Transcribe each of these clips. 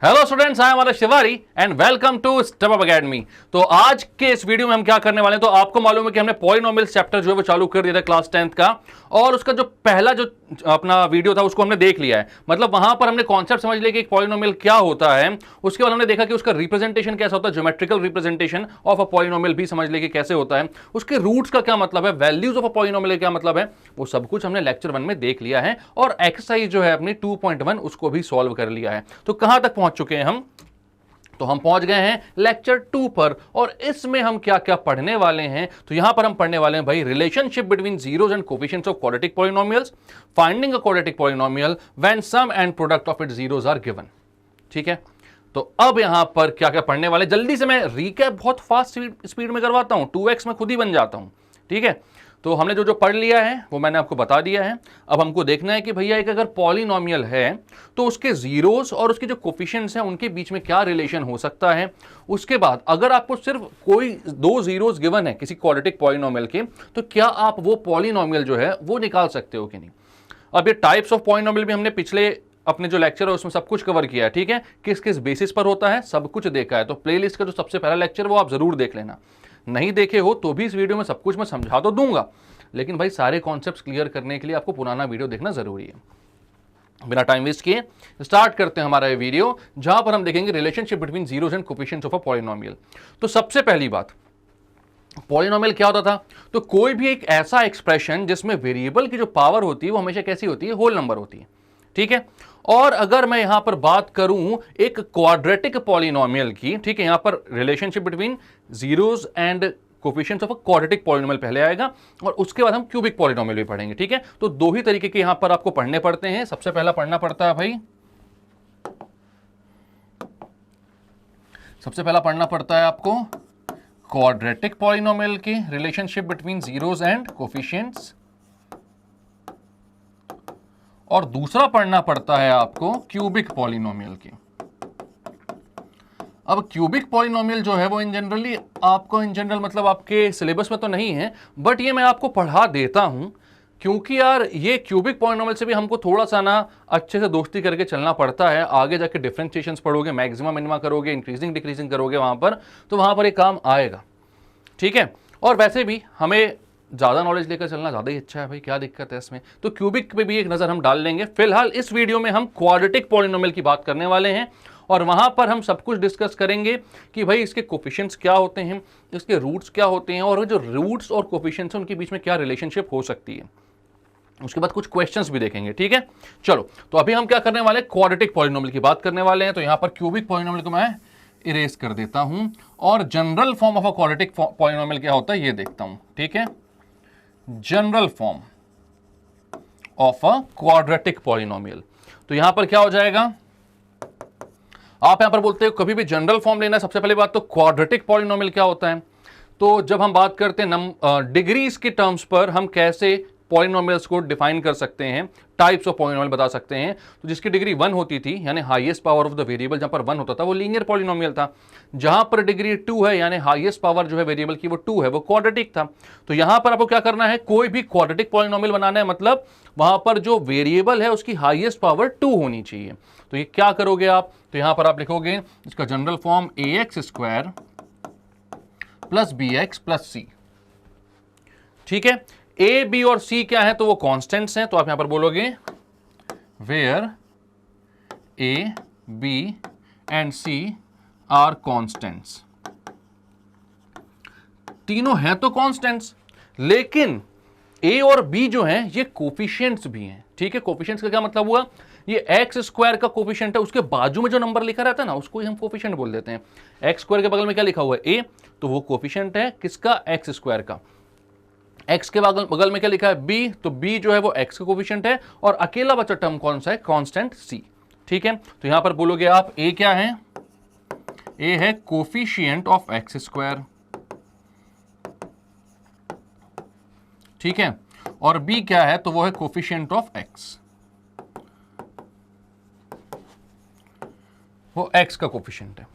Hello students, I am Adarsh Tiwari and welcome to step up academy. तो आज के इस वीडियो में हम क्या करने वाले हैं, तो आपको मालूम है कि हमने पॉलिनोमियल्स चैप्टर जो है वो चालू कर दिया था क्लास 10th का, और उसका जो पहला जो अपना वीडियो था उसको हमने देख लिया है। मतलब वहां पर हमने कॉन्सेप्ट समझ लिया कि एक पॉलिनोमियल क्या होता है। उसके बाद हमने देखा कि उसका रिप्रेजेंटेशन कैसा होता है, geometrical representation of a polynomial भी समझ लिया कि कैसे होता है, उसके रूट्स का क्या मतलब है, वैल्यूज ऑफ अ पॉलिनोमियल क्या मतलब है, वो सब कुछ हमने लेक्चर 1 में देख लिया है। और एक्सरसाइज जो है अपनी 2.1 उसको भी सॉल्व कर लिया है। तो कहां तक पहुंच चुके हैं हम, तो हम पहुंच गए हैं लेक्चर 2 पर। और इसमें हम क्या क्या पढ़ने वाले हैं, तो यहां पर हम पढ़ने वाले हैं भाई relationship between zeros and coefficients of quadratic polynomials, finding a quadratic polynomial when sum and product of its zeros are given. ठीक है, तो अब यहां पर क्या क्या पढ़ने वाले, जल्दी से मैं रीकैप बहुत फास्ट स्पीड में करवाता हूं, 2x में खुद ही बन जाता हूं। ठीक है, तो हमने जो जो पढ़ लिया है वो मैंने आपको बता दिया है। अब हमको देखना है कि भैया एक अगर पॉलिनोमियल है तो उसके जीरोस और उसके जो कोफिशिएंट्स हैं उनके बीच में क्या रिलेशन हो सकता है। उसके बाद अगर आपको सिर्फ कोई दो जीरोस गिवन है किसी क्वाड्रेटिक पॉलिनोमियल के, तो क्या आप वो पॉलिनोमियल जो है वो निकाल सकते हो कि नहीं। अब ये टाइप्स ऑफ पॉलिनोमियल भी हमने पिछले अपने जो लेक्चर है उसमें सब कुछ कवर किया है। ठीक है, किस किस बेसिस पर होता है सब कुछ देखा है। तो प्लेलिस्ट का जो सबसे पहला लेक्चर वो आप जरूर देख लेना। नहीं देखे हो तो भी इस वीडियो में सब कुछ मैं समझा तो दूंगा, लेकिन भाई सारे कॉन्सेप्ट्स क्लियर करने के लिए आपको पुराना वीडियो देखना जरूरी है। बिना टाइम वेस्ट किए स्टार्ट करते हैं हमारा ये वीडियो, जहां पर हम देखेंगे relationship between zeros and coefficients of a polynomial. तो सबसे पहली बात, पॉलिनोमियल क्या होता था, तो कोई भी एक ऐसा एक्सप्रेशन जिसमें वेरिएबल की जो पावर होती है वो हमेशा कैसी होती है, होल नंबर होती है। ठीक है, और अगर मैं यहां पर बात करूं एक क्वाड्रेटिक पॉलिनोमियल की, ठीक है, यहां पर relationship between zeros and coefficients of a quadratic polynomial पहले आएगा, और उसके बाद हम क्यूबिक पॉलिनोमियल भी पढ़ेंगे। ठीक है, तो दो ही तरीके के यहां पर आपको पढ़ने पड़ते हैं। सबसे पहला पढ़ना पड़ता है भाई, सबसे पहला पढ़ना पड़ता है आपको क्वाड्रेटिक पॉलिनोमियल की relationship between zeros and coefficients, और दूसरा पढ़ना पड़ता है आपको क्यूबिक पॉलिनोमियल की। अब क्यूबिक पॉलिनोमियल जो है वो इन जनरल मतलब आपके सिलेबस में तो नहीं है, बट ये मैं आपको पढ़ा देता हूं, क्योंकि यार ये क्यूबिक पॉलिनोमियल से भी हमको थोड़ा सा ना अच्छे से दोस्ती करके चलना पड़ता है। आगे जाके डिफरेंशिएशंस पढ़ोगे, मैक्सिमा मिनिमा करोगे, इंक्रीजिंग डिक्रीजिंग करोगे वहां पर, तो वहां पर एक काम आएगा। ठीक है, और वैसे भी हमें ज़्यादा नॉलेज लेकर चलना ज़्यादा ही अच्छा है भाई, क्या दिक्कत है इसमें। तो क्यूबिक पे भी एक नज़र हम डाल लेंगे। फिलहाल इस वीडियो में हम क्वाड्रेटिक पॉलिनोमियल की बात करने वाले हैं, और वहां पर हम सब कुछ डिस्कस करेंगे कि भाई इसके कोफिशिएंट्स क्या होते हैं, इसके रूट्स क्या होते हैं, और जो रूट्स और कोफिशिएंट्स हैं उनके बीच में क्या रिलेशनशिप हो सकती है। उसके बाद कुछ क्वेश्चंस भी देखेंगे। ठीक है, चलो तो अभी हम क्या करने वाले हैं, क्वाड्रेटिक पॉलिनोमियल की बात करने वाले हैं। तो यहां पर क्यूबिक पॉलिनोमियल को मैं इरेज कर देता हूं, और general form of a quadratic polynomial क्या होता है ये देखता हूं। ठीक है, general form of a quadratic polynomial, तो यहां पर क्या हो जाएगा, आप यहां पर बोलते हो कभी भी जनरल फॉर्म लेना है। सबसे पहले बात तो क्वाड्रेटिक पॉलिनोमियल क्या होता है, तो जब हम बात करते हैं डिग्रीज के टर्म्स पर हम कैसे पॉलिनोमियल्स को डिफाइन कर सकते हैं, टाइप्स ऑफ पॉलिनोमियल बता सकते हैं। तो जिसकी डिग्री 1 होती थी, यानी highest power of the variable जहां पर 1 होता था वो लीनियर पॉलिनोमियल था। जहां पर डिग्री 2 है, यानी हाईएस्ट पावर जो है वेरिएबल की वो 2 है, वो क्वाड्रेटिक था। तो यहां पर आपको क्या करना है, कोई भी क्वाड्रेटिक पॉलिनोमियल बनाना है, मतलब वहां पर जो वेरिएबल है उसकी हाईएस्ट पावर 2 होनी चाहिए। तो ये क्या करोगे आप, तो यहां पर आप लिखोगे इसका general form ax² plus bx plus c। ठीक है, a b और c क्या है, तो वो कांस्टेंट्स हैं। तो आप यहां पर बोलोगे where a b and c are constants. तीनों हैं तो कांस्टेंट्स, लेकिन a और b जो हैं ये कोफिशिएंट्स भी हैं। ठीक है, कोफिशिएंट्स का क्या मतलब हुआ, ये x² का कोफिशिएंट है, उसके बाजू में जो नंबर लिखा रहता है ना उसको ही हम कोफिशिएंट बोल देते हैं। x² के बगल में क्या लिखा हुआ है a, तो वो कोफिशिएंट है किसका, x² का। x के बगल में क्या लिखा है b, तो b जो है वो x का कोफिशिएंट है, और अकेला बचा टर्म कौन सा है, कांस्टेंट c। ठीक है, तो यहां पर बोलोगे आप a क्या है, a है कोफिशिएंट ऑफ x²। ठीक है, और b क्या है, तो वो है कोफिशिएंट ऑफ x, वो x का कोफिशिएंट है।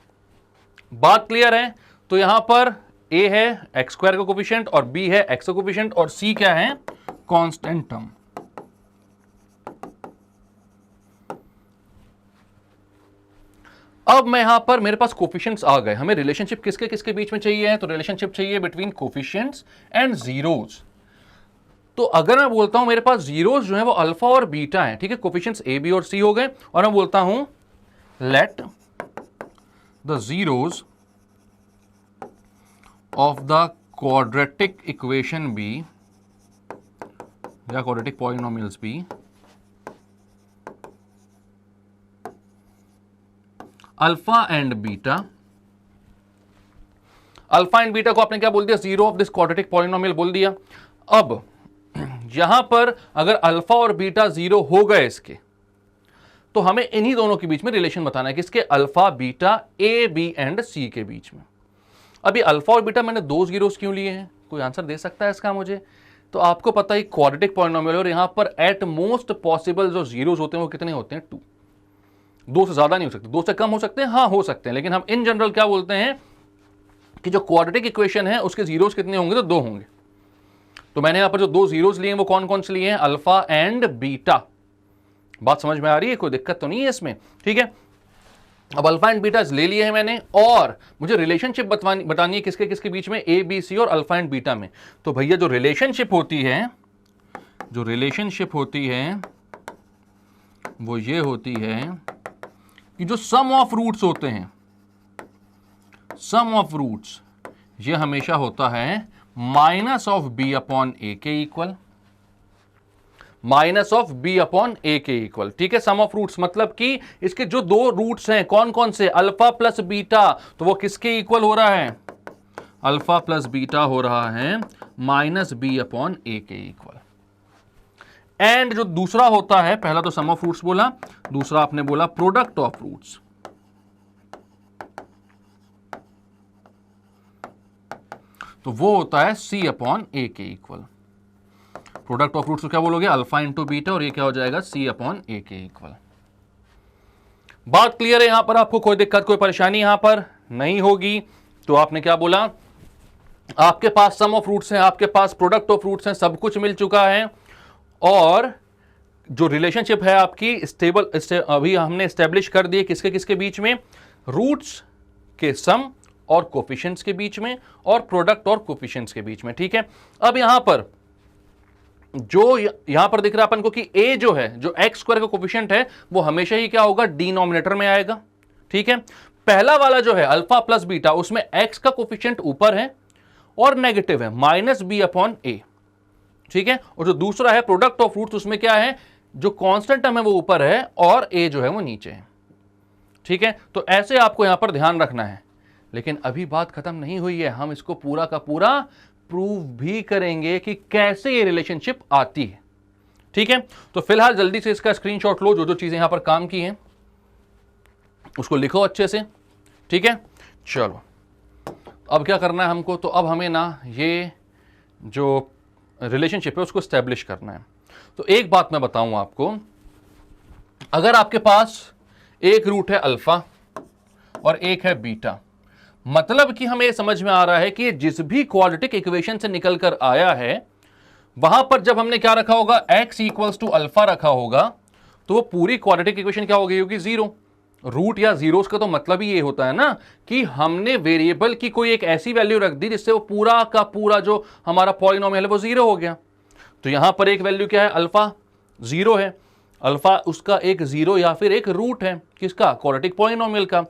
बात क्लियर है, तो यहां पर a है x² का कोफिशिएंट, और b है x का कोफिशिएंट, और c क्या है, कांस्टेंट टर्म। अब मैं यहां पर मेरे पास कोफिशिएंट्स आ गए, हमें रिलेशनशिप किसके किसके बीच में चाहिए है, तो रिलेशनशिप चाहिए बिटवीन कोफिशिएंट्स एंड जीरोज। तो अगर मैं बोलता हूं मेरे पास जीरोज जो है वो अल्फा और बीटा है, ठीक है, कोफिशिएंट्स ए बी और सी हो गए, और मैं बोलता हूं let the zeros of the quadratic equation be या quadratic polynomials be alpha and beta. Alpha and beta को आपने क्या बोल दिया, zero of this quadratic polynomial बोल दिया। अब यहां पर अगर अल्फा और बीटा जीरो हो गए इसके, तो हमें इन्हीं दोनों के बीच में रिलेशन बताना है, किसके, alpha beta A B and C के बीच में। अभी अल्फा और बीटा मैंने दो जीरोस क्यों लिए हैं, कोई आंसर दे सकता है इसका मुझे? तो आपको पता है क्वाड्रेटिक पॉलिनोमियल, और यहां पर एट मोस्ट पॉसिबल जो जीरोस होते हैं वो कितने होते हैं, टू। दो से ज्यादा नहीं हो सकते, दो से कम हो सकते हैं, हाँ हो सकते हैं, लेकिन हम इन जनरल क्या बोलते हैं कि जो क्वाड्रेटिक इक्वेशन है उसके जीरोस कितने होंगे, तो दो होंगे। तो मैंने यहां पर जो दो जीरोस लिए हैं वो कौन कौन से लिए हैं, अल्फा एंड बीटा। बात समझ में आ रही है, कोई दिक्कत तो नहीं है इसमें, ठीक है। अब अल्फा एंड बीटा ले लिए हैं मैंने, और मुझे रिलेशनशिप बतानी है किसके किसके बीच में, ए बी सी और अल्फा एंड बीटा में। तो भैया जो रिलेशनशिप होती है वो ये होती है कि जो सम ऑफ रूट्स होते हैं, सम ऑफ रूट्स ये हमेशा होता है minus of B upon A के equal, minus of B upon A के इक्वल, ठीक है। सम ऑफ रूट्स मतलब कि इसके जो दो रूट्स हैं कौन कौन से, अल्फा प्लस बीटा, तो वो किसके इक्वल हो रहा है, अल्फा प्लस बीटा हो रहा है माइनस बी अपॉन ए के इक्वल। एंड जो दूसरा होता है, पहला तो सम ऑफ रूट्स बोला, दूसरा आपने बोला प्रोडक्ट ऑफ रूट्स, तो वो होता है सी अपॉन ए के इक्वल। प्रोडक्ट ऑफ रूट्स को क्या बोलोगे, अल्फा इंटू बीटा, और ये क्या हो जाएगा, सी अपॉन ए के इक्वल। बात क्लियर है, यहां पर आपको कोई दिक्कत कोई परेशानी यहां पर नहीं होगी। तो आपने क्या बोला, आपके पास सम ऑफ रूट्स हैं, आपके पास प्रोडक्ट ऑफ रूट्स हैं, सब कुछ मिल चुका है, और जो रिलेशनशिप है आपकी स्टेबल अभी हमने एस्टेब्लिश कर दिए किसके किसके बीच में, रूट्स के सम और कोफिशिएंट्स के बीच में, और प्रोडक्ट और कोफिशिएंट्स के बीच में, ठीक है। अब यहां पर जो यहां पर दिख रहा है अपन को कि a जो है, जो एक्स स्क्वायर का कोफिशिएंट है, वो हमेशा ही क्या होगा, डिनोमिनेटर में आएगा, ठीक है। पहला वाला जो है अल्फा प्लस बीटा, उसमें x का कोफिशिएंट ऊपर है और नेगेटिव है, माइनस बी अपॉन ए, ठीक है। और जो दूसरा है प्रोडक्ट ऑफ रूट्स, उसमें क्या है, जो कांस्टेंट टर्म है वो ऊपर है और a जो है वो नीचे है, ठीक है। तो ऐसे आपको यहां पर ध्यान रखना है। लेकिन अभी बात खत्म नहीं हुई है, हम इसको पूरा का पूरा प्रूव भी करेंगे कि कैसे ये रिलेशनशिप आती है, ठीक है। तो फिलहाल जल्दी से इसका स्क्रीनशॉट लो, जो जो चीजें यहां पर काम की हैं उसको लिखो अच्छे से, ठीक है। चलो अब क्या करना है हमको, तो अब हमें ना ये जो रिलेशनशिप है उसको स्टैब्लिश करना है। तो एक बात मैं बताऊं आपको, अगर आपके पास एक रूट है अल्फा और एक है बीटा, मतलब कि हमें समझ में आ रहा है कि जिस भी क्वाड्रेटिक इक्वेशन से निकल कर आया है, वहां पर जब हमने क्या रखा होगा, x इक्वल्स टू अल्फा रखा होगा, तो वो पूरी क्वाड्रेटिक इक्वेशन क्या हो गई होगी, जीरो। रूट या जीरोस का तो मतलब ही ये होता है ना कि हमने वेरिएबल की कोई एक ऐसी वैल्यू रख दी जिससे वो पूरा का पूरा जो हमारा पॉलिनोमियल है वो जीरो हो गया। तो यहां पर एक वैल्यू क्या है, अल्फा जीरो है, अल्फा उसका एक जीरो या फिर एक रूट है, किसका, क्वाड्रेटिक पॉलिनोमियल का।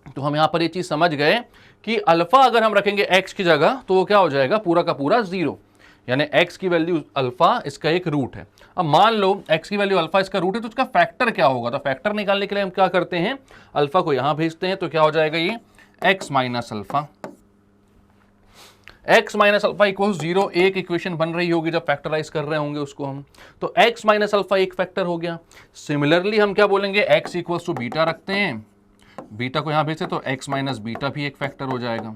तो हम यहां पर ये चीज समझ गए कि अल्फा अगर हम रखेंगे x की जगह तो वो क्या हो जाएगा, पूरा का पूरा जीरो, यानी x की वैल्यू अल्फा इसका एक रूट है। अब मान लो x की वैल्यू अल्फा इसका रूट है, तो उसका फैक्टर क्या होगा, तो फैक्टर निकालने के लिए हम क्या करते हैं, अल्फा को यहां भेजते हैं, तो क्या हो जाएगा ये x minus alpha, x minus alpha equal zero, एक इक्वेशन बन रही होगी जब फैक्टराइज कर रहे होंगे उसको हम, तो x माइनस अल्फा एक फैक्टर हो गया। सिमिलरली हम क्या बोलेंगे, x इक्वल्स टू बीटा रखते हैं, बीटा को यहां भेजते तो x माइनस बीटा भी एक फैक्टर हो जाएगा।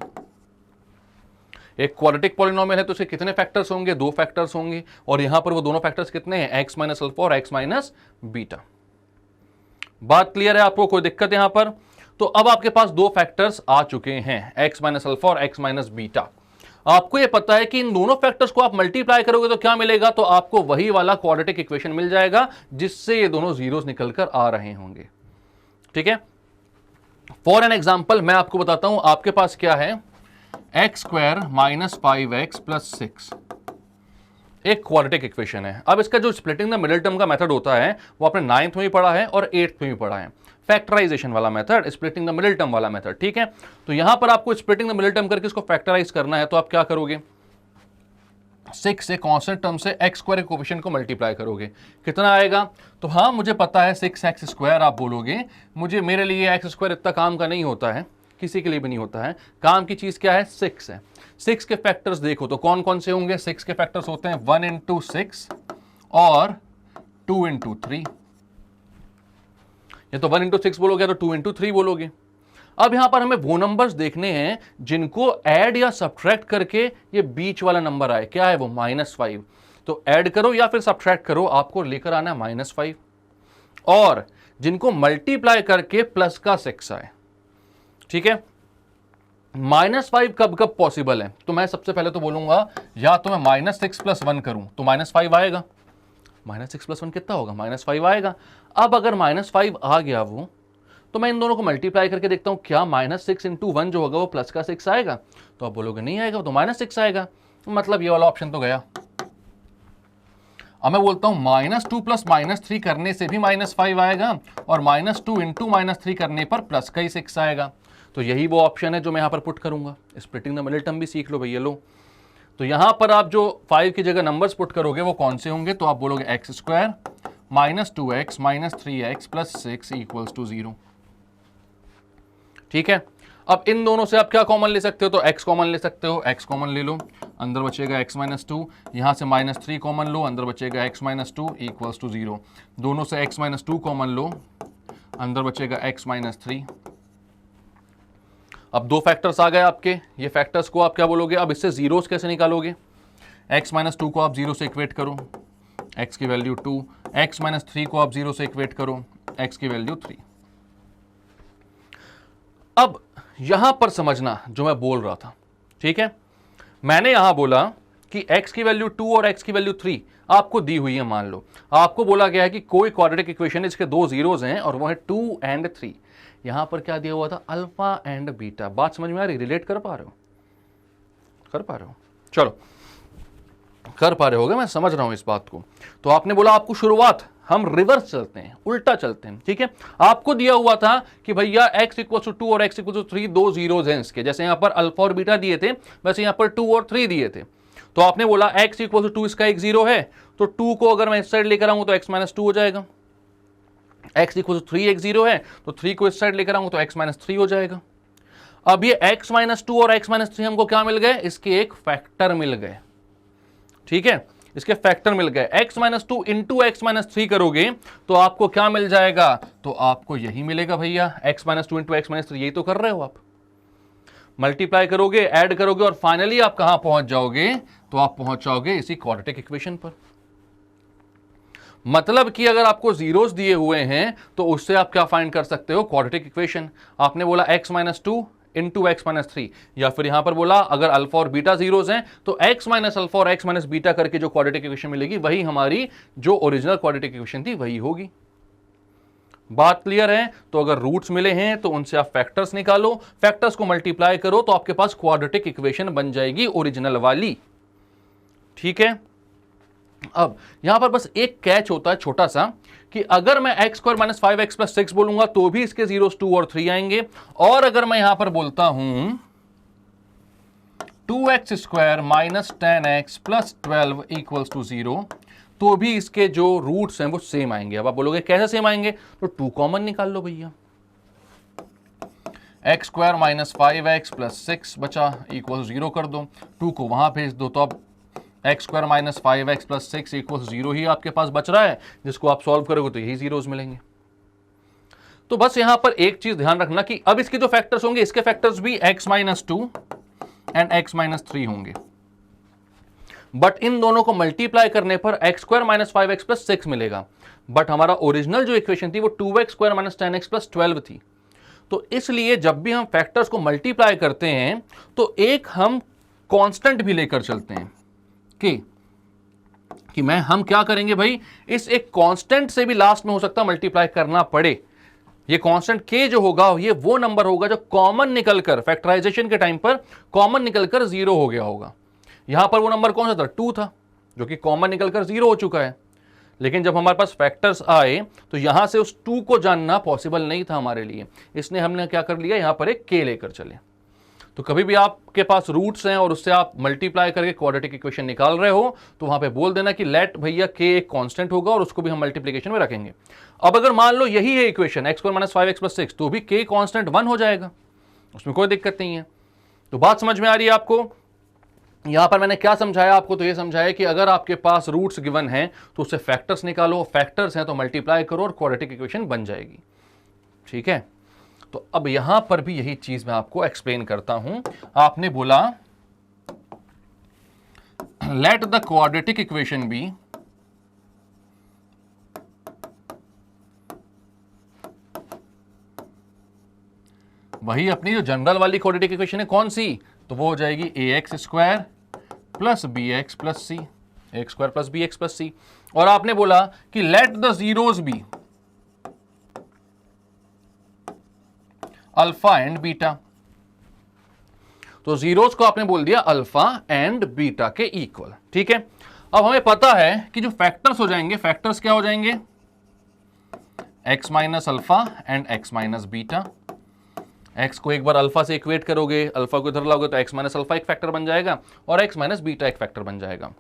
एक क्वाड्रेटिक पॉलिनोमियल है तो इसके कितने फैक्टर्स होंगे, दो फैक्टर्स होंगे, और यहां पर वो दोनों फैक्टर्स कितने हैं, x माइनस अल्फा और x माइनस बीटा। बात क्लियर है आपको, कोई दिक्कत यहां पर? तो अब आपके पास दो फैक्टर्स आ चुके हैं, x माइनस अल्फा और x माइनस बीटा। आपको यह पता है कि इन दोनों फैक्टर्स को आप मल्टीप्लाई करोगे तो क्या मिलेगा, तो आपको वही वाला क्वाड्रेटिक इक्वेशन मिल जाएगा जिससे ये दोनों जीरोस निकलकर आ रहे होंगे, ठीक है। फॉर एन एग्जाम्पल मैं आपको बताता हूं, आपके पास क्या है, x square minus 5x plus 6 एक क्वाड्रेटिक इक्वेशन है। अब इसका जो स्प्लिटिंग द मिडिल टर्म का मेथड होता है वो आपने 9th में भी पढ़ा है और 8th में भी पढ़ा है, फैक्टराइजेशन वाला method, splitting the middle term वाला मेथड, ठीक है। तो यहां पर आपको स्प्लिटिंग द मिडिल टर्म करके इसको फैक्टराइज करना है, तो आप क्या करोगे, 6 से कांस्टेंट टर्म से एक्स स्क्वायर कोएफिशिएंट को मल्टीप्लाई करोगे, कितना आएगा, तो हाँ मुझे पता है 6x स्क्वायर आप बोलोगे, मुझे मेरे लिए एक्स स्क्वायर इतना काम का नहीं होता है, किसी के लिए भी नहीं होता है, काम की चीज क्या है, 6 है। 6 के फैक्टर्स देखो तो कौन कौन से होंगे, 6 के फैक्टर्स होते हैं 1 into 6 और 2 into 3, या तो 1 into 6 बोलोगे तो 2 into 3 बोलोगे। अब यहां पर हमें वो नंबर्स देखने हैं जिनको ऐड या सब्ट्रैक्ट करके ये बीच वाला नंबर आए, क्या है वो, -5। तो ऐड करो या फिर सब्ट्रैक्ट करो, आपको लेकर आना है -5, और जिनको मल्टीप्लाई करके प्लस का 6 आए, ठीक है। -5 कब कब पॉसिबल है, तो मैं सबसे पहले तो बोलूंगा या तो मैं -6 + 1 करूं तो -5 आएगा, -6 + 1 कितना होगा, -5 आएगा। अब अगर -5 आ गया वो, तो मैं इन दोनों को मल्टीप्लाई करके देखता हूं क्या -6 × 1 जो होगा वो प्लस का 6 आएगा, तो आप बोलोगे नहीं आएगा, तो -6 आएगा, मतलब ये वाला ऑप्शन तो गया। अब मैं बोलता हूं -2 + -3 करने से भी -5 आएगा, और -2 × -3 करने पर प्लस का ही 6 आएगा, तो यही वो ऑप्शन है जो मैं यहां पर पुट करूंगा। स्प्लिटिंग द मिडिल टर्म भी सीख लो भैया, लो। तो यहां पर आप जो 5 की जगह नंबर्स पुट करोगे वो कौन से होंगे, तो आप बोलोगे x² -2x - 3x + 6 = 0, ठीक है। अब इन दोनों से आप क्या कॉमन ले सकते हो, तो x कॉमन ले सकते हो, x कॉमन ले लो, अंदर बचेगा x - 2, यहां से -3 कॉमन लो, अंदर बचेगा x - 2 = 0, दोनों से x - 2 कॉमन लो, अंदर बचेगा x - 3। अब दो फैक्टर्स आ गए आपके, ये फैक्टर्स को आप क्या बोलोगे, अब इससे जीरोस कैसे निकालोगे, x - 2 को आप 0 से इक्वेट करो, x की वैल्यू 2, x - 3 को आप 0 से इक्वेट करो, x की वैल्यू 3। अब यहां पर समझना जो मैं बोल रहा था, ठीक है। मैंने यहां बोला कि x की वैल्यू 2 और x की वैल्यू 3 आपको दी हुई है, मान लो आपको बोला गया है कि कोई क्वाड्रेटिक इक्वेशन, इसके दो जीरोस हैं और वो है 2 और 3। यहां पर क्या दिया हुआ था, अल्फा एंड बीटा। बात समझ में आ रही, रिलेट कर पा रहे हो, कर पा रहे हो, चलो कर पा रहे होगे, मैं समझ रहा हूं इस बात को। तो आपने बोला आपको शुरुआत, हम रिवर्स चलते हैं, उल्टा चलते हैं, ठीक है। आपको दिया हुआ था कि भैया x = 2 और x = 3 दो जीरोस हैं इसके, जैसे यहां पर अल्फा और बीटा दिए थे वैसे यहां पर 2 और 3 दिए थे। तो आपने बोला x = 2 इसका एक जीरो है, तो 2 को अगर मैं इस साइड लेकर आऊं तो x - 2 हो जाएगा, x = 3 एक जीरो है, तो 3 को इस साइड लेकर आऊं तो x - 3 हो जाएगा। अब ये x - 2 और x - 3 हमको क्या मिल गए, इसके एक फैक्टर मिल गए, ठीक है, इसके फैक्टर मिल गए। x - 2 × x - 3 करोगे तो आपको क्या मिल जाएगा, तो आपको यही मिलेगा भैया, x - 2 × x - 3, यही तो कर रहे हो आप, मल्टीप्लाई करोगे, ऐड करोगे, और फाइनली आप कहां पहुंच जाओगे, तो आप पहुंच जाओगे इसी क्वाड्रेटिक इक्वेशन पर। मतलब कि अगर आपको जीरोस दिए हुए हैं तो उससे आप क्या फाइंड कर सकते हो, क्वाड्रेटिक इक्वेशन। आपने बोला x - 2 × x - 3, या फिर यहां पर बोला अगर अल्फा और बीटा जीरोस हैं तो x - अल्फा और x - बीटा करके जो क्वाड्रेटिक इक्वेशन मिलेगी वही हमारी जो ओरिजिनल क्वाड्रेटिक इक्वेशन थी वही होगी। बात क्लियर है। तो अगर रूट्स मिले हैं तो उनसे आप फैक्टर्स निकालो, फैक्टर्स को मल्टीप्लाई करो तो आपके पास क्वाड्रेटिक इक्वेशन बन जाएगी ओरिजिनल वाली, ठीक है। अब यहां पर बस एक कैच होता है छोटा सा, कि अगर मैं x² - 5x + 6 बोलूंगा तो भी इसके जीरोस 2 और 3 आएंगे, और अगर मैं यहां पर बोलता हूं 2x² - 10x + 12 = 0, तो भी इसके जो रूट्स हैं वो सेम आएंगे। अब आप बोलोगे कैसे सेम आएंगे, तो 2 कॉमन निकाल लो भैया, x² - 5x + 6 बचा = 0 कर दो, 2 को वहां भेज दो, तो अब x² - 5x + 6 = 0 ही आपके पास बच रहा है, जिसको आप सॉल्व करोगे तो यही जीरोस मिलेंगे। तो बस यहां पर एक चीज ध्यान रखना कि अब इसके जो फैक्टर्स होंगे, इसके फैक्टर्स भी x - 2 और x - 3 होंगे, बट इन दोनों को मल्टीप्लाई करने पर x² - 5x + 6 मिलेगा, बट हमारा ओरिजिनल जो इक्वेशन थी वो 2x² - 10x + 12 थी। तो इसलिए जब भी हम फैक्टर्स को मल्टीप्लाई करते हैं तो एक हम कांस्टेंट भी लेकर चलते हैं हम क्या करेंगे भाई, इस एक कांस्टेंट से भी लास्ट में हो सकता है मल्टीप्लाई करना पड़े, ये कांस्टेंट k जो होगा ये वो नंबर होगा जो कॉमन निकलकर फैक्टराइजेशन के टाइम पर कॉमन निकलकर 0 हो गया होगा। यहां पर वो नंबर कौन सा था, 2 था, जो कि कॉमन निकलकर 0 हो चुका है। लेकिन जब हमारे पास फैक्टर्स आए तो यहां से उस 2 को जानना पॉसिबल नहीं था हमारे लिए, इसलिए हमने क्या कर लिया, यहां पर एक k लेकर चले। तो कभी भी आपके पास रूट्स हैं और उससे आप मल्टीप्लाई करके क्वाड्रेटिक इक्वेशन निकाल रहे हो तो वहां पे बोल देना कि लेट भैया k एक कांस्टेंट होगा और उसको भी हम मल्टीप्लिकेशन में रखेंगे। अब अगर मान लो यही है equation x square minus 5x plus 6, तो भी k कांस्टेंट 1 हो जाएगा, उसमें कोई दिक्कत नहीं है। तो बात समझ में आ रही है आपको? यहां पर मैंने क्या समझाया आपको, तो ये समझाया कि अगर आपके पास रूट्स गिवन हैं तो उससे फैक्टर्स निकालो, फैक्टर्स हैं तो मल्टीप्लाई करो और क्वाड्रेटिक इक्वेशन बन जाएगी। ठीक है, तो अब यहां पर भी यही चीज मैं आपको एक्सप्लेन करता हूं। आपने बोला let the quadratic equation be वही अपनी जो जनरल वाली क्वाड्रेटिक इक्वेशन है कौन सी, तो वो हो जाएगी ax square plus bx plus C, X square plus bx plus C. और आपने बोला कि let the zeros be alpha and beta, तो जीरोस को आपने बोल दिया अल्फा एंड बीटा के इक्वल। ठीक है, अब हमें पता है कि जो फैक्टर्स हो जाएंगे, फैक्टर्स क्या हो जाएंगे, x minus alpha and x minus beta. x को एक बार अल्फा से इक्वेट करोगे, अल्फा को इधर लाओगे तो x माइनस अल्फा एक फैक्टर बन जाएगा और x माइनस बीटा एक फैक्टर बन जाएगा।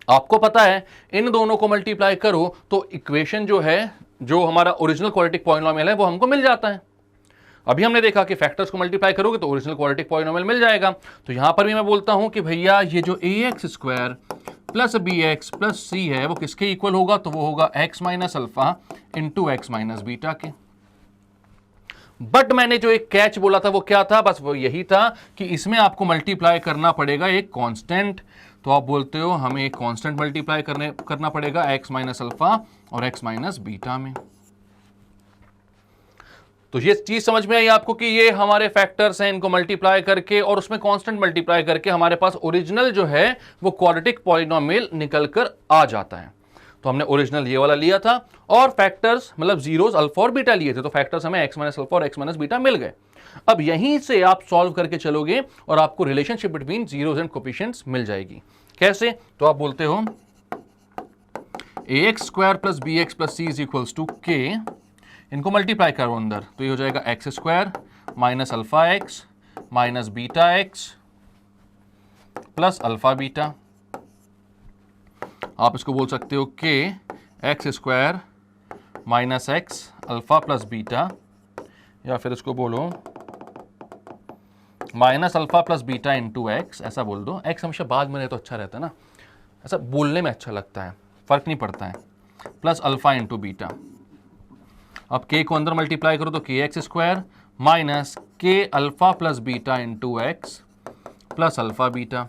आपको पता है इन दोनों को मल्टीप्लाई करो तो इक्वेशन जो है, जो हमारा ओरिजिनल क्वाड्रेटिक पॉलिनोमियल है वो हमको मिल जाता है। अभी हमने देखा कि फैक्टर्स को मल्टीप्लाई करोगे तो ओरिजिनल क्वाड्रेटिक पॉलिनोमियल मिल जाएगा। तो यहां पर भी मैं बोलता हूं कि भैया ये जो ax square plus bx plus c है वो किसके इक्वल होगा, तो वो होगा x minus alpha into x minus beta के। बट मैंने जो एक कैच बोला था वो क्या था, बस वो यही था कि इसमें आपको मल्टीप्लाई करना पड़ेगा एक कांस्टेंट। तो आप बोलते हो हमें एक कांस्टेंट मल्टीप्लाई करना पड़ेगा x माइनस अल्फा और x माइनस बीटा में। तो ये चीज समझ में आई आपको कि ये हमारे फैक्टर्स हैं, इनको मल्टीप्लाई करके और उसमें कांस्टेंट मल्टीप्लाई करके हमारे पास ओरिजिनल जो है वो क्वाड्रेटिक पॉलिनोमियल निकल कर आ जाता है। तो हमने ओरिजिनल ये वाला लिया था और फैक्टर्स मतलब जीरोस अल्फा और बीटा लिए थे, तो फैक्टर्स हमें x माइनस अल्फा और x माइनस बीटा मिल गए। अब यहीं से आप सॉल्व करके चलोगे और आपको relationship between zeros and coefficients मिल जाएगी। कैसे, तो आप बोलते हो ax square plus bx plus c is equals to k, इनको मल्टीप्लाई करो अंदर तो ये हो जाएगा X square minus alpha X minus beta X plus alpha beta. आप इसको बोल सकते हो के X square minus X alpha plus beta, या फिर इसको बोलो minus alpha plus beta into X, ऐसा बोल दो। एक्स हमेशा बाद में रहे तो अच्छा रहता है ना, ऐसा बोलने में अच्छा लगता है, फर्क नहीं पड़ता है। Plus alpha into beta. अब के को अंदर मल्टीप्लाई करो तो K X square minus K alpha plus beta into X plus alpha beta.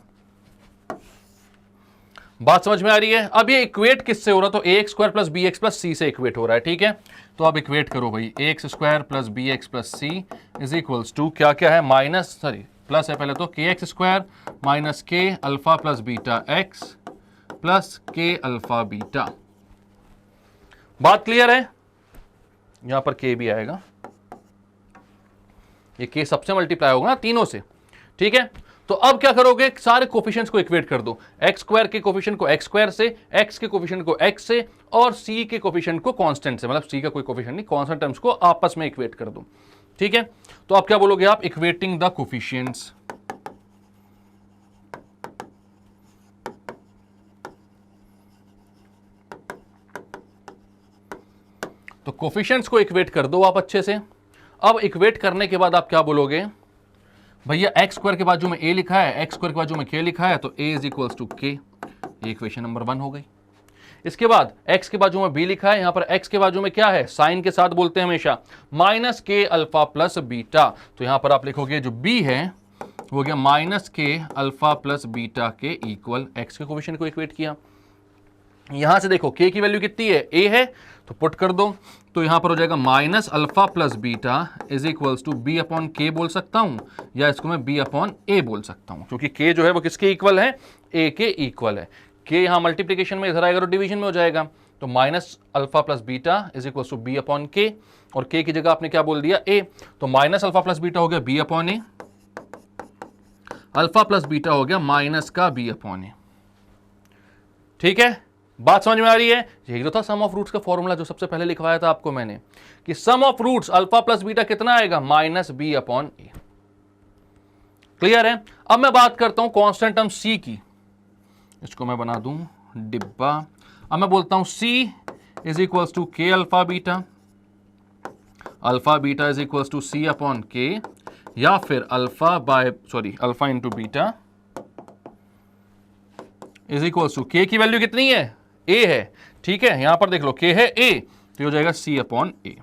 बात समझ में आ रही है? अब ये इक्वेट किससे हो रहा, तो A X square plus B X plus C से इक्वेट हो रहा है। ठीक है, तो अब इक्वेट करो भाई, A X square plus B X plus C is equals to क्या क्या है, माइनस प्लस है पहले तो K X square minus K alpha plus beta X plus K alpha beta. बात क्लियर है? यहां पर के भी आएगा, ये के सबसे मल्टीप्लाई होगा ना तीनों से। ठीक है, तो अब क्या करोगे, सारे कोफिशिएंट्स को इक्वेट कर दो। एक्स स्क्वायर के कोफिशिएंट को एक्स स्क्वायर से, एक्स के कोफिशिएंट को एक्स से और सी के कोफिशिएंट को कांस्टेंट से, मतलब सी का कोई कोफिशिएंट नहीं, कांस्टेंट टर्म्स को आपस में इक्वेट कर दो। ठीक है, तो आप क्या बोलोगे, आप इक्वेटिंग द कोफिशिएंट्स। तो कोफिशिएंट्स को इक्वेट कर दो आप अच्छे से। अब इक्वेट करने के बाद आप क्या बोलोगे, भैया एक्स स्क्वायर के बाजू में ए लिखा है, एक्स स्क्वायर के बाजू में के लिखा है, तो ए इज इक्वल्स टू के, ये इक्वेशन नंबर 1 हो गई। इसके बाद एक्स के बाजू में बी लिखा है, यहां पर एक्स के बाजू में क्या है, साइन के साथ बोलते हैं हमेशा, minus K alpha plus beta. तो यहां पर आप लिखोगे जो बी है वो गया minus K alpha plus beta के इक्वल, एक्स के कोफिशिएंट को इक्वेट किया। यहां से देखो के की वैल्यू कितनी है, ए है, तो पुट कर दो, तो यहां पर हो जाएगा minus alpha plus beta is equals to B upon K बोल सकता हूं, या इसको मैं बी अपॉन ए बोल सकता हूं, क्योंकि के जो है वो किसके इक्वल है, ए के इक्वल है। के यहां मल्टीप्लीकेशन में इधर आएगा तो डिवीजन में हो जाएगा, तो minus alpha plus beta is equal to B upon K, और के की जगह आपने क्या बोल दिया ए, तो माइनस अल्फा प्लस बीटा हो गया बी अपॉन ए, अल्फा प्लस बीटा हो गया माइनस का बी अपॉन ए। ठीक है, बात समझ में आ रही है? यही तो था सम ऑफ रूट्स का फॉर्मूला जो सबसे पहले लिखवाया था आपको मैंने, कि sum of roots alpha plus beta कितना आएगा, minus B upon A. Clear है? अब मैं बात करता हूं कांस्टेंट टर्म सी की, इसको मैं बना दूं डिब्बा। अब मैं बोलता हूं C is equals to K alpha beta is equals to C upon K, या फिर alpha into beta is equals to K की वैल्यू कितनी है, ए है। ठीक है, यहां पर देख लो के है ए, तो हो जाएगा सी अपॉन ए।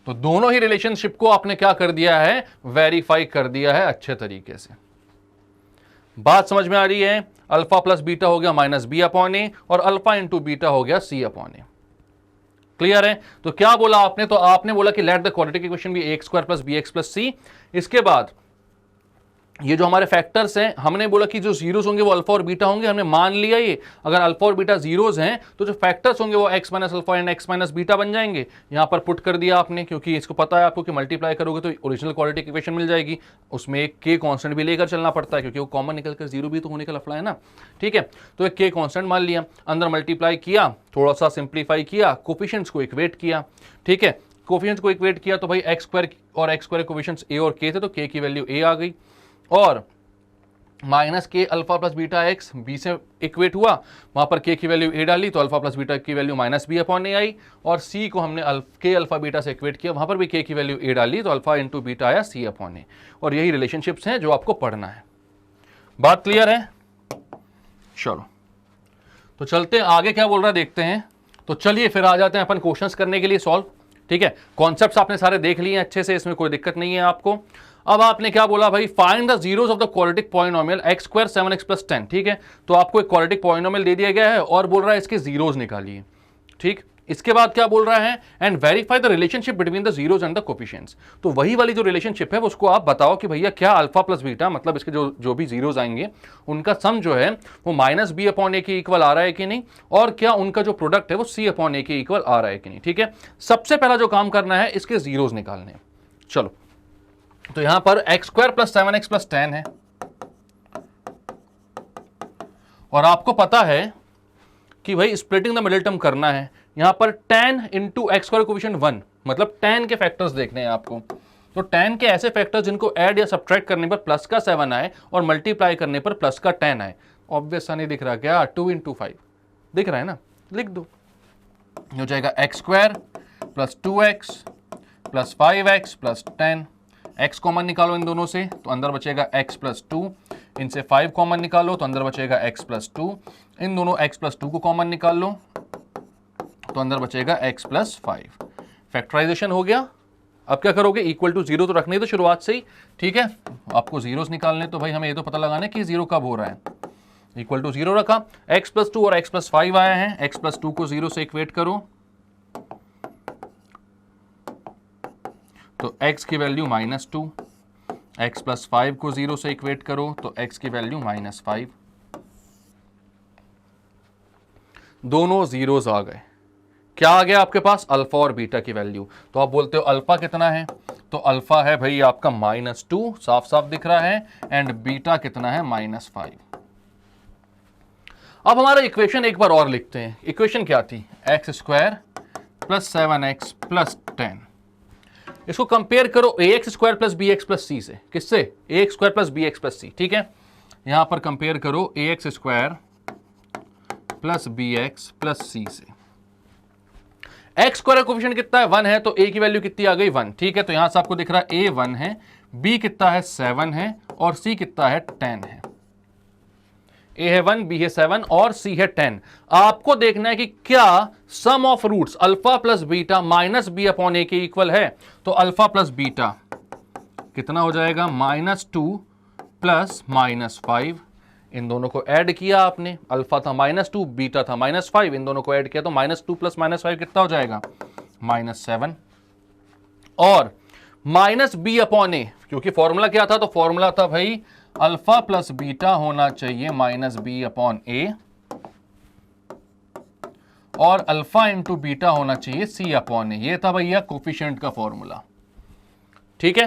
तो दोनों ही रिलेशनशिप को आपने क्या कर दिया है, वेरीफाई कर दिया है अच्छे तरीके से। बात समझ में आ रही है? अल्फा प्लस बीटा हो गया माइनस बी अपॉन ए, और अल्फा इंटू बीटा हो गया सी अपॉन ए। क्लियर है? तो क्या बोला आपने, तो आपने बोला कि let the quadratic equation be X square plus B X plus C. इसके बाद ये जो हमारे फैक्टर्स हैं, हमने बोला कि जो जीरोस होंगे वो अल्फा और बीटा होंगे, हमने मान लिया ये, अगर अल्फा और बीटा जीरोस हैं तो जो फैक्टर्स होंगे वो x minus alpha and x minus beta बन जाएंगे। यहां पर पुट कर दिया आपने, क्योंकि इसको पता है आपको कि मल्टीप्लाई करोगे तो ओरिजिनल क्वाड्रेटिक इक्वेशन मिल जाएगी, उसमें एक के कांस्टेंट भी लेकर चलना पड़ता है क्योंकि वो कॉमन निकल कर जीरो भी तो होने का लफड़ा है ना। ठीक है, तो एक के कांस्टेंट मान लिया, अंदर मल्टीप्लाई किया, थोड़ा सा सिंप्लीफाई किया, कोफिशिएंट्स को इक्वेट किया। ठीक है, कोफिशिएंट्स को इक्वेट किया तो भाई एक्स स्क्वायर और एक्स स्क्वायर कोफिशिएंट्स ए और के थे, तो के की वैल्यू ए आ गई, और minus K alpha plus beta X B से इक्वेट हुआ, वहां पर के की वैल्यू ए डाली तो अल्फा प्लस बीटा की value minus B upon A आई, और सी को हमने के अल्फा बीटा से इक्वेट किया, वहां पर भी के की वैल्यू ए डाली तो अल्फा इंटू बीटा आया सी अपॉन ए। और यही रिलेशनशिप्स हैं जो आपको पढ़ना है। बात क्लियर है? चलो तो चलते हैं आगे, क्या बोल रहा है देखते हैं। तो चलिए फिर आ जाते हैं अपन क्वेश्चंस करने के लिए सॉल्व। ठीक है, कॉन्सेप्ट्स आपने सारे देख लिए हैं अच्छे से, इसमें कोई दिक्कत नहीं है आपको। अब आपने क्या बोला भाई, find the zeros of the quadratic polynomial x square 7x plus 10। ठीक है, तो आपको एक क्वाड्रेटिक पॉलिनोमियल दे दिया गया है और बोल रहा है इसके जीरोस निकालिए। ठीक, इसके बाद क्या बोल रहा है, and verify the relationship between the zeros and the coefficients. तो वही वाली जो रिलेशनशिप है उसको आप बताओ कि भैया क्या अल्फा प्लस बीटा, मतलब इसके जो भी जीरोस आएंगे उनका सम जो है वो माइनस बी अपॉन ए के इक्वल आ रहा है कि नहीं, और क्या उनका जो प्रोडक्ट है वो सी अपॉन ए के इक्वल आ रहा है कि नहीं। ठीक है, सबसे पहला जो काम करना है इसके जीरोस निकालने। चलो, तो यहां पर x square plus 7x plus 10 है, और आपको पता है कि भाई स्प्लिटिंग द मिडिल टर्म करना है। यहां पर 10 इंटू एक्स स्क्वायर कोफिशिएंट 1, मतलब 10 के फैक्टर्स देखने हैं आपको। तो 10 के ऐसे फैक्टर्स जिनको ऐड या सब्ट्रैक्ट करने पर प्लस का 7 आए और मल्टीप्लाई करने पर प्लस का 10 आए। ऑब्वियस सा नहीं दिख रहा क्या, 2 इंटू 5 दिख रहा है ना, लिख दो, हो जाएगा X square plus 2x plus 5x plus 10। x common निकालो इन दोनों से तो अंदर बचेगा x प्लस 2, इनसे 5 कॉमन निकालो तो अंदर बचेगा x प्लस 2, इन दोनों x प्लस 2 को कॉमन निकाल लो तो अंदर बचेगा x प्लस 5। फैक्टराइजेशन हो गया। अब क्या करोगे, इक्वल टू 0 तो रखनी है तो शुरुआत से ही। ठीक है, आपको जीरोस निकालने तो भाई हमें ये तो पता लगाना है कि 0 कब हो रहा है। इक्वल टू 0 रखा, x प्लस 2 और x प्लस 5 आया है, x प्लस 2 को 0 से इक्वेट करो तो x की वैल्यू -2, x प्लस 5 को 0 से इक्वेट करो तो x की वैल्यू -5। दोनों जीरोस आ गए। क्या आ गया आपके पास, अल्फा और बीटा की वैल्यू। तो आप बोलते हो अल्फा कितना है, तो अल्फा है भाई आपका -2, साफ साफ दिख रहा है, एंड बीटा कितना है -5। अब हमारा इक्वेशन एक बार और लिखते हैं। इक्वेशन क्या थी, x square plus 7x plus 10। इसको कंपेयर करो ax square plus bx plus c से। किससे, ax square plus bx plus c। ठीक है, यहां पर कंपेयर करो ax square plus bx plus c से। x स्क्वायर कोफिशिएंट कितना है, 1 है, तो a की वैल्यू कितनी आ गई, 1। ठीक है, तो यहां से आपको दिख रहा है a 1 है, b कितना है 7 है, और c कितना है 10 है। a है 1, b है 7 और c है 10। आपको देखना है कि क्या sum of roots alpha plus beta minus B upon A के इक्वल है। तो अल्फा प्लस बीटा कितना हो जाएगा, -2 प्लस -5। इन दोनों को ऐड किया आपने, अल्फा था -2, बीटा था -5, इन दोनों को ऐड किया तो -2 प्लस -5 कितना हो जाएगा, -7। और माइनस बी अपॉन ए, क्योंकि फॉर्मूला क्या था, तो फॉर्मूला था भाई अल्फा प्लस बीटा होना चाहिए माइनस बी अपॉन ए। और अल्फा इंटू बीटा होना चाहिए सी अपॉन ए। ये था भैया कोफिशिएंट का फॉर्मूला, ठीक है।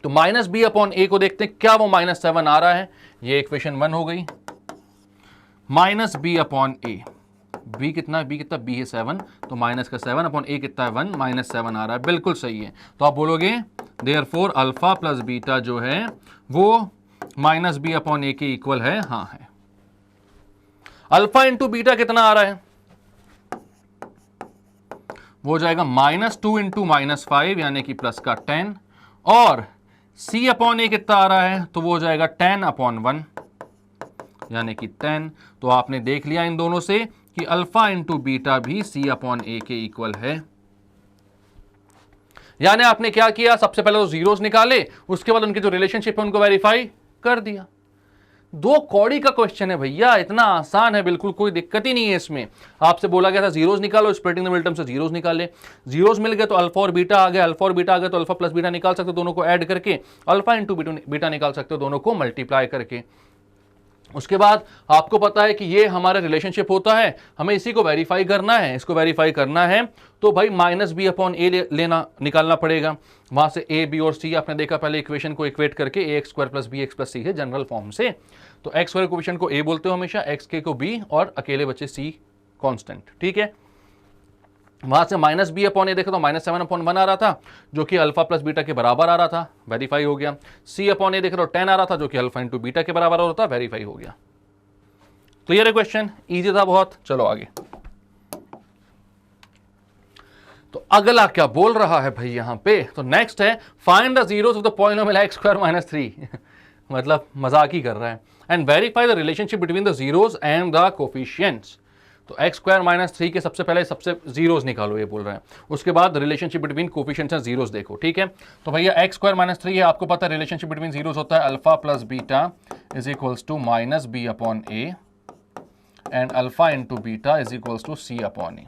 तो माइनस बी अपॉन ए को देखते हैं, क्या वो -7 आ रहा है। ये इक्वेशन 1 हो गई। माइनस बी अपॉन ए, बी कितना है, बी है 7, तो माइनस का 7 अपॉन ए कितना है 1, -7 आ रहा है, बिल्कुल सही है। तो आप बोलोगे देयरफॉर अल्फा प्लस बीटा जो है वो माइनस बी अपॉन ए के इक्वल है। हाँ है। अल्फा इंटू बीटा कितना आ रहा है, वो हो जाएगा -2 इंटू -5 यानी कि प्लस का 10, और सी अपॉन ए कितना आ रहा है, तो वो हो जाएगा 10 अपॉन 1 यानी कि 10। तो आपने देख लिया इन दोनों से कि अल्फा इंटू बीटा भी सी अपॉन ए के इक्वल है। यानी आपने क्या किया, सबसे पहले तो जीरोस निकाले, उसके बाद उनके जो रिलेशनशिप है उनको वेरीफाई कर दिया। 2 कौड़ी का क्वेश्चन है भैया, इतना आसान है, बिल्कुल कोई दिक्कत ही नहीं है इसमें। आपसे बोला गया था जीरोस निकालो, स्प्लिटिंग द मिडिल टर्म से जीरोस निकाले, जीरोस मिल गए तो अल्फा और बीटा आ गए, अल्फा और बीटा आ गए तो अल्फा प्लस बीटा निकाल सकते हो दोनों को ऐड करके, अल्फा इंटू बीटा निकाल सकते हो दोनों को मल्टीप्लाई करके। उसके बाद आपको पता है कि ये हमारा रिलेशनशिप होता है, हमें इसी को वेरीफाई करना है। इसको वेरीफाई करना है तो भाई माइनस बी अपॉन ए लेना निकालना पड़ेगा। वहां से ए बी और सी आपने देखा पहले इक्वेशन को इक्वेट करके, A X square plus B X plus C है जनरल फॉर्म से। तो एक्स स्क्वायर कोएफिशिएंट को ए बोलते हो हमेशा, एक्स के को बी और अकेले बचे सी कांस्टेंट, ठीक है। वहां से माइनस बी अपॉन ए देखो तो -7 अपॉन 1 आ रहा था जो कि अल्फा प्लस बीटा के बराबर आ रहा था, वेरीफाई हो गया। सी अपॉन ए देखो तो 10 आ रहा था जो कि अल्फा इंटू बीटा के बराबर होता, वेरीफाई हो गया। क्लियर है क्वेश्चन, इजी था बहुत। चलो आगे। तो अगला क्या बोल रहा है भाई यहां पे, तो नेक्स्ट है find the zeros of the polynomial x square minus 3 मतलब मजाक ही कर रहा है। And verify the relationship between the zeros and the coefficients. तो एक्स स्क्वायर माइनस 3 के सबसे पहले सबसे जीरोस निकालो, ये बोल रहे हैं। उसके बाद relationship between coefficients and zeros देखो, ठीक है। तो भैया एक्स स्क्वायर माइनस 3 है, आपको पता है रिलेशनशिप बिटवीन जीरोस होता है alpha plus beta is equals to minus B upon A and alpha into beta is equals to C upon A.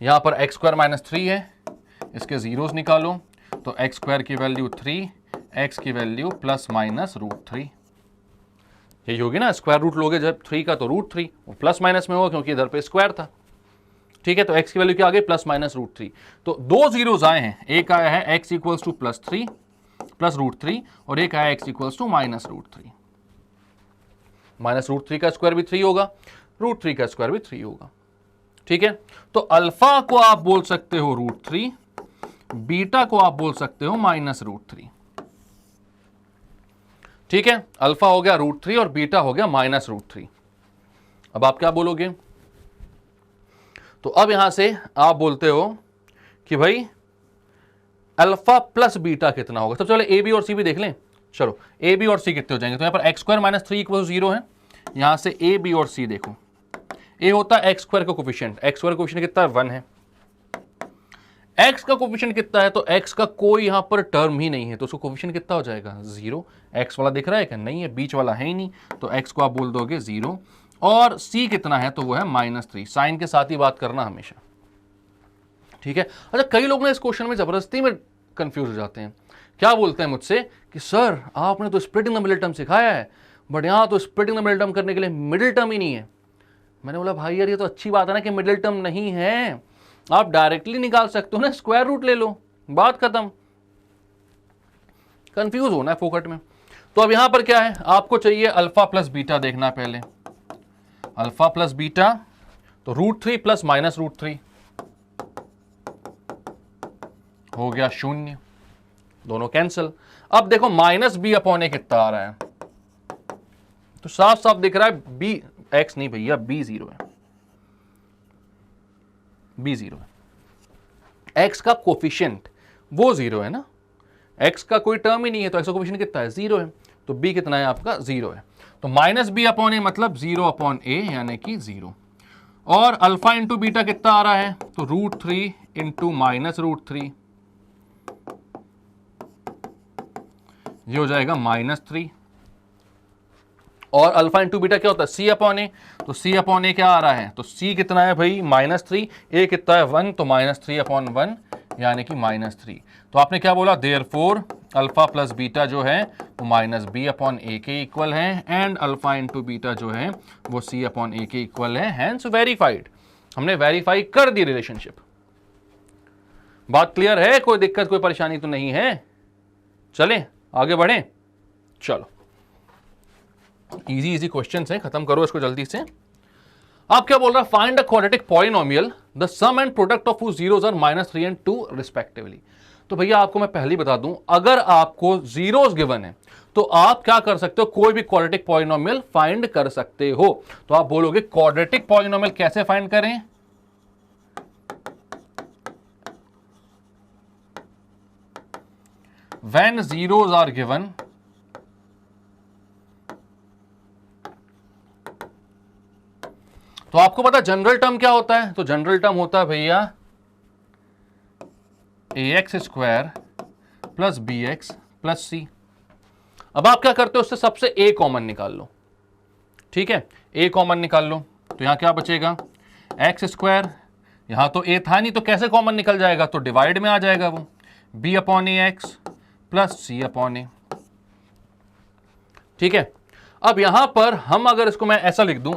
यहां पर एक्स स्क्वायर माइनस 3 है, इसके जीरोस निकालो, तो एक्स स्क्वायर की वैल्यू 3, एक्स की वैल्यू प्लस माइनस √3, यही होगी ना। स्क्वायर रूट लोगे जब 3 का तो √3, वो प्लस माइनस में होगा क्योंकि इधर पे स्क्वायर था, ठीक है। तो x की वैल्यू क्या आ गई, प्लस माइनस √3। तो 2 जीरोस आए हैं, एक आया है x इक्वल्स टू +3 प्लस √3 और एक आया x इक्वल्स टू -√3। -√3 का स्क्वायर भी 3 होगा, √3 का स्क्वायर भी 3 होगा, ठीक है। तो अल्फा को आप बोल सकते हो √3, बीटा को आप बोल सकते हो -√3, ठीक है। अल्फा हो गया √3 और बीटा हो गया -√3। अब आप क्या बोलोगे, तो अब यहां से आप बोलते हो कि भाई अल्फा प्लस बीटा कितना होगा। सबसे पहले ए बी और सी भी देख लें। चलो ए बी और सी कितने हो जाएंगे, तो यहां पर एक्स स्क्वायर माइनस 3 इक्वल 0 है। यहां से ए बी और सी देखो, ए होता है एक्स स्क्वायर का कोफिशिएंट, एक्स स्क्वायर कोफिशिएंट कितना है 1 है। एक्स का कोफिशिएंट कितना है, तो एक्स का कोई यहां पर टर्म ही नहीं है, तो उसका कोफिशिएंट कितना हो जाएगा 0। एक्स वाला दिख रहा है क्या, नहीं है, बीच वाला है ही नहीं, तो एक्स को आप बोल दोगे 0। और सी कितना है, तो वो है -3। साइन के साथ ही बात करना हमेशा, ठीक है। अच्छा, कई लोग ना इस क्वेश्चन में जबरदस्ती में कंफ्यूज हो जाते हैं। क्या बोलते हैं मुझसे कि सर आपने तो स्प्लिटिंग द मिडिल टर्म सिखाया है, बट यहां तो स्प्लिटिंग द मिडिल टर्म करने के लिए मिडिल टर्म ही नहीं है। मैंने बोला भाई यार ये तो अच्छी बात है ना कि मिडिल टर्म नहीं है, आप डायरेक्टली निकाल सकते हो ना, स्क्वायर रूट ले लो, बात खत्म। कंफ्यूज होना है फोकट में। तो अब यहां पर क्या है, आपको चाहिए अल्फा प्लस बीटा देखना पहले। अल्फा प्लस बीटा तो √3 प्लस -√3 हो गया 0, दोनों कैंसिल। अब देखो माइनस बी अपॉन ए कितना आ रहा है, तो साफ साफ दिख रहा है बी, एक्स नहीं भैया बी 0 है, बी 0 है। एक्स का कोफिशिएंट वो 0 है ना, एक्स का कोई टर्म ही नहीं है, तो एक्स का कोफिशिएंट कितना है 0 है, तो बी कितना है आपका 0 है। तो माइनस बी अपॉन ए मतलब 0 अपॉन ए यानी कि 0। और अल्फा इंटू बीटा कितना आ रहा है, तो √3 इंटू -√3, ये हो जाएगा -3। और अल्फा इंटू बीटा क्या होता है, सी अपॉन ए, तो सी अपॉन ए क्या आ रहा है, तो सी कितना है भाई -3, ए कितना है 1, तो -3 अपॉन 1 यानी कि -3। तो आपने क्या बोला, देयरफॉर अल्फा प्लस बीटा जो है वो -b/a के इक्वल है एंड अल्फा इंटू बीटा जो है वो c/a के इक्वल है, हैंस वेरीफाइड। हमने वेरीफाई कर दी रिलेशनशिप। बात क्लियर है? कोई दिक्कत कोई परेशानी तो नहीं है? चलें आगे बढ़ें। चलो इजी इजी क्वेश्चन है, खत्म करो इसको जल्दी से। आप क्या बोल रहा है, find a quadratic polynomial the sum and product of whose zeros are -3 and 2 respectively. तो भैया आपको मैं पहले बता दूं, अगर आपको जीरोस गिवन है तो आप क्या कर सकते हो, कोई भी क्वाड्रेटिक पॉलिनोमियल फाइंड कर सकते हो। तो आप बोलोगे क्वाड्रेटिक पॉलिनोमियल कैसे फाइंड करें, when zeros are given तो आपको पता जनरल टर्म क्या होता है, तो जनरल टर्म होता है भैया ax² plus bx plus c। अब आप क्या करते हो, उससे सबसे a कॉमन निकाल लो, ठीक है, a कॉमन निकाल लो। तो यहां क्या बचेगा, x², यहां तो a था नहीं तो कैसे कॉमन निकल जाएगा, तो डिवाइड में आ जाएगा वो, b/ax प्लस c/a। ठीक है, अब यहां पर हम अगर इसको मैं ऐसा लिख दूं,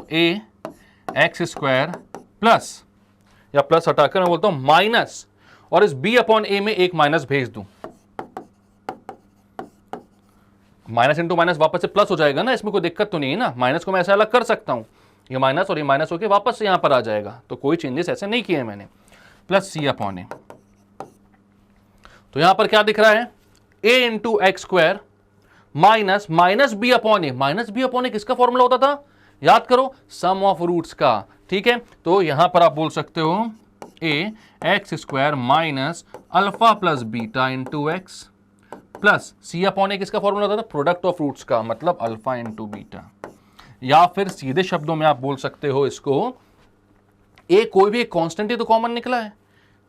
ax² प्लस, या प्लस हटाकर मैं बोलता हूं माइनस, और इस b/a में एक माइनस भेज दूं, माइनस इंटू माइनस वापस से प्लस हो जाएगा ना, इसमें कोई दिक्कत तो नहीं है ना। माइनस को मैं ऐसा अलग कर सकता हूं, ये माइनस और ये माइनस होकर वापस से यहां पर आ जाएगा, तो कोई चेंजेस ऐसे नहीं किए मैंने, प्लस c/a। तो यहां पर क्या दिख रहा है, a into x² minus minus b/a। Minus b/a किसका फॉर्मूला होता था, याद करो, सम ऑफ रूट्स का। ठीक है, तो यहां पर आप बोल सकते हो ax² minus alpha plus beta into X plus c/a किसका फॉर्मूला होता था, प्रोडक्ट ऑफ रूट्स का, मतलब अल्फा इंटू बीटा। या फिर सीधे शब्दों में आप बोल सकते हो इसको, a कोई भी एक कांस्टेंट ही तो कॉमन निकला है,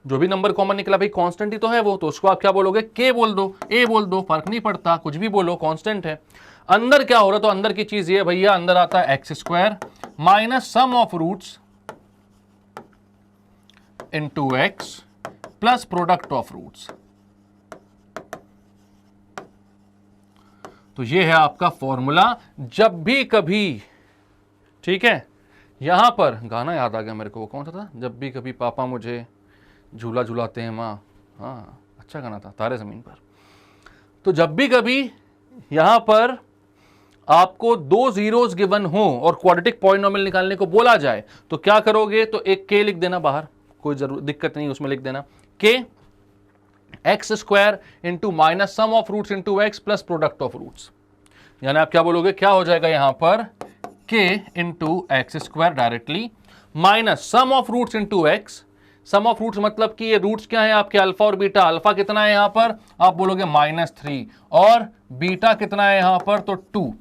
जो भी नंबर कॉमन निकला भाई कांस्टेंट ही तो है वो, तो उसको आप क्या बोलोगे, k बोल दो, a बोल दो, फर्क नहीं पड़ता, कुछ भी बोलो, कांस्टेंट है। अंदर क्या हो रहा है, तो अंदर की चीज ये भैया, अंदर आता है x² minus sum of roots into x plus product of roots. तो ये है आपका फॉर्मूला। जब भी कभी, ठीक है, यहां पर गाना याद आ गया मेरे को, वो कौन सा था, जब भी कभी पापा मुझे झूला झूलाते हैं माँ, हाँ अच्छा गाना था, तारे ज़मीन पर। तो जब भी कभी यहां पर आपको दो जीरोस गिवन हो और क्वाड्रेटिक पॉलिनोमियल निकालने को बोला जाए तो क्या करोगे, तो एक k लिख देना बाहर, कोई जरूर दिक्कत नहीं, उसमें लिख देना k x² into minus sum of roots into X plus product of roots. यानी आप क्या बोलोगे, क्या हो जाएगा यहां पर k into x² directly minus sum of roots into X. Sum of roots मतलब कि ये रूट्स क्या है आपके, अल्फा और बीटा। अल्फा कितना है यहां पर, आप बोलोगे -3, और बीटा कितना है यहां पर, तो 2।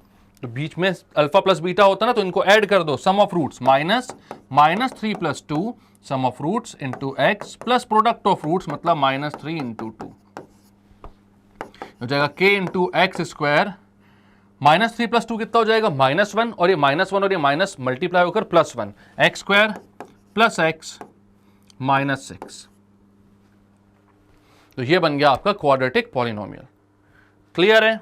तो बीच में अल्फा प्लस बीटा होता है ना, तो इनको ऐड कर दो, sum of roots -3 plus 2 sum of roots into X plus product of roots, मतलब -3 इंटू 2 हो जाएगा k इंटू x²। -3 प्लस 2 कितना हो जाएगा, -1, और ये -1 और ये माइनस मल्टीप्लाई होकर +1, x² प्लस x -6। तो ये बन गया आपका क्वाड्रेटिक पॉलिनोमियल। क्लियर है?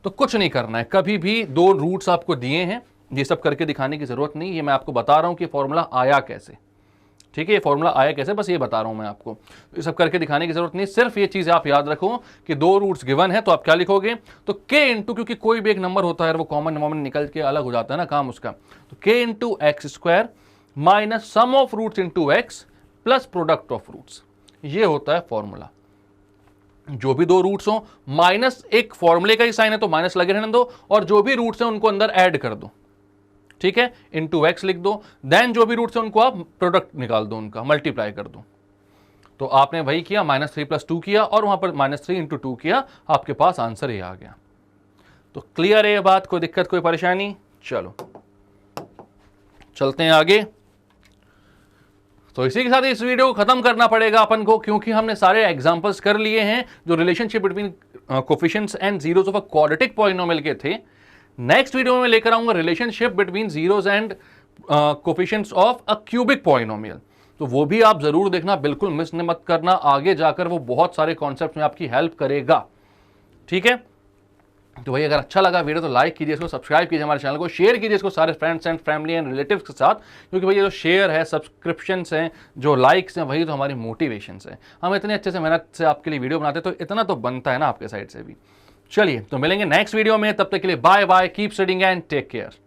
तो कुछ नहीं करना है, कभी भी दो रूट्स आपको दिए हैं, ये सब करके दिखाने की जरूरत नहीं, ये मैं आपको बता रहा हूं कि फॉर्मूला आया कैसे। ठीक है, ये फॉर्मूला आया कैसे, बस ये बता रहा हूं मैं आपको, ये सब करके दिखाने की जरूरत नहीं। सिर्फ ये चीज आप याद रखो कि दो रूट्स गिवन है, तो आप क्या लिखोगे, तो k इंटू, क्योंकि कोई भी एक नंबर होता है वो कॉमन निकल के अलग हो जाता है ना काम उसका, तो k into x² minus sum of roots into X plus product of roots, ये होता है फॉर्मूला। जो भी दो रूट्स हो, माइनस एक फॉर्मूले का ही साइन है तो माइनस लगे रहने दो, और जो भी रूट्स हैं उनको अंदर ऐड कर दो, ठीक है, इंटू एक्स लिख दो, देन जो भी रूट्स हैं उनको आप प्रोडक्ट निकाल दो, उनका मल्टीप्लाई कर दो। तो आपने वही किया, -3 + 2 किया और वहां पर -3 × 2 किया, आपके पास आंसर ये आ गया। तो क्लियर है ये बात, कोई दिक्कत कोई परेशानी? चलो चलते हैं आगे। तो इसी के साथ इस वीडियो को खत्म करना पड़ेगा अपन को, क्योंकि हमने सारे एग्जांपल्स कर लिए हैं जो relationship between coefficients and zeros of a quadratic polynomial के थे। नेक्स्ट वीडियो में लेकर आऊंगा relationship between zeros and coefficients of a cubic polynomial. तो वो भी आप जरूर देखना, बिल्कुल मिस मत करना, आगे जाकर वो बहुत सारे कॉन्सेप्ट में आपकी हेल्प करेगा। ठीक है, तो भाई अगर अच्छा लगा वीडियो तो लाइक कीजिए इसको, सब्सक्राइब कीजिए हमारे चैनल को, शेयर कीजिए इसको सारे friends and family and relatives के साथ, क्योंकि भाई ये जो शेयर है, सब्सक्रिप्शंस हैं, जो लाइक्स हैं, वही तो हमारी मोटिवेशंस है। हम इतने अच्छे से मेहनत से आपके लिए वीडियो बनाते तो इतना तो बनता है ना आपके साइड से भी। चलिए तो मिलेंगे नेक्स्ट वीडियो में, तब तक के लिए bye bye, keep studying and take care.